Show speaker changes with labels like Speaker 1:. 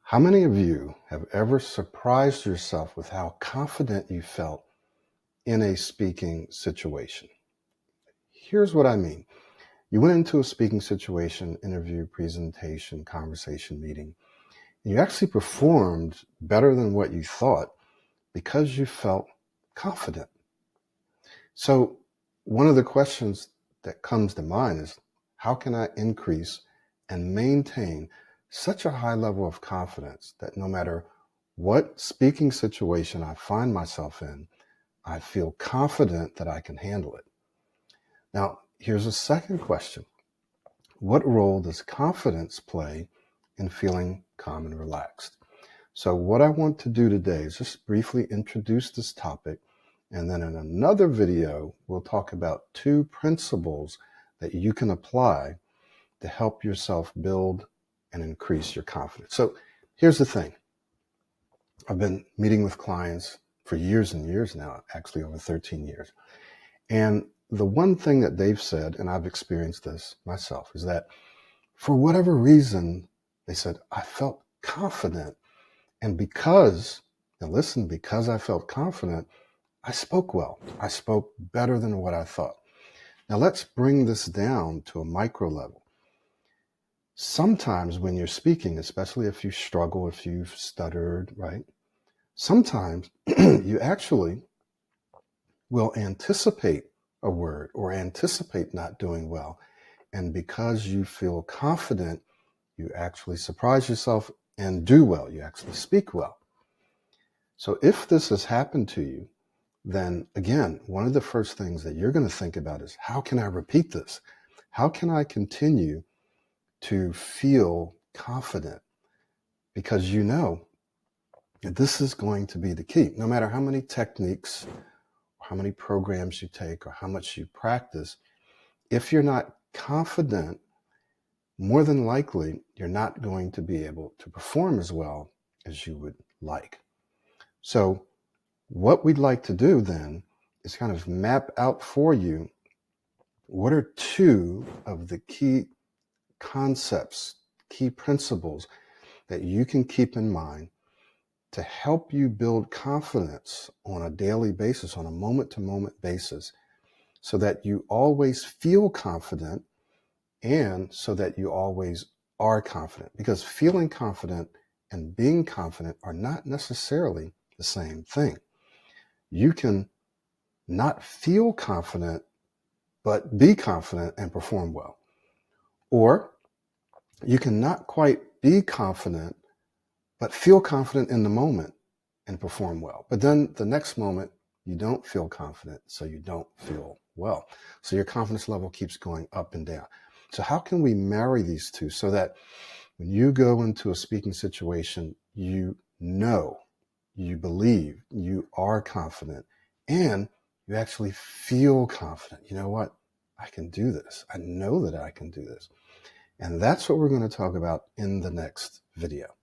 Speaker 1: How many of you have ever surprised yourself with how confident you felt in a speaking situation? Here's what I mean. You went into a speaking situation, interview, presentation, conversation, meeting, and you actually performed better than what you thought because you felt confident. So one of the questions that comes to mind is, how can I increase and maintain such a high level of confidence that no matter what speaking situation I find myself in, I feel confident that I can handle it? Now, here's a second question. What role does confidence play in feeling calm and relaxed? So what I want to do today is just briefly introduce this topic, and then in another video, we'll talk about two principles that you can apply to help yourself build and increase your confidence. So here's the thing. I've been meeting with clients for years and years now, actually over 13 years. And the one thing that they've said, and I've experienced this myself, is that for whatever reason, they said, I felt confident. And because I felt confident, I spoke well. I spoke better than what I thought. Now let's bring this down to a micro level. Sometimes when you're speaking, especially if you struggle, if you've stuttered, right? Sometimes you actually will anticipate a word or anticipate not doing well. And because you feel confident, you actually surprise yourself and do well. You actually speak well. So if this has happened to you, then again, one of the first things that you're going to think about is, how can I repeat this? How can I continue to feel confident? Because you know that this is going to be the key. No matter how many techniques, or how many programs you take, or how much you practice, if you're not confident, more than likely, you're not going to be able to perform as well as you would like. So what we'd like to do then is kind of map out for you what are two of the key concepts, key principles that you can keep in mind to help you build confidence on a daily basis, on a moment-to-moment basis, so that you always feel confident and so that you always are confident. Because feeling confident and being confident are not necessarily the same thing. You can not feel confident, but be confident and perform well. Or you can not quite be confident, but feel confident in the moment and perform well. But then the next moment, you don't feel confident, so you don't feel well. So your confidence level keeps going up and down. So how can we marry these two so that when you go into a speaking situation, you know, you believe, you are confident, and you actually feel confident? You know what? I can do this. I know that I can do this. And that's what we're going to talk about in the next video.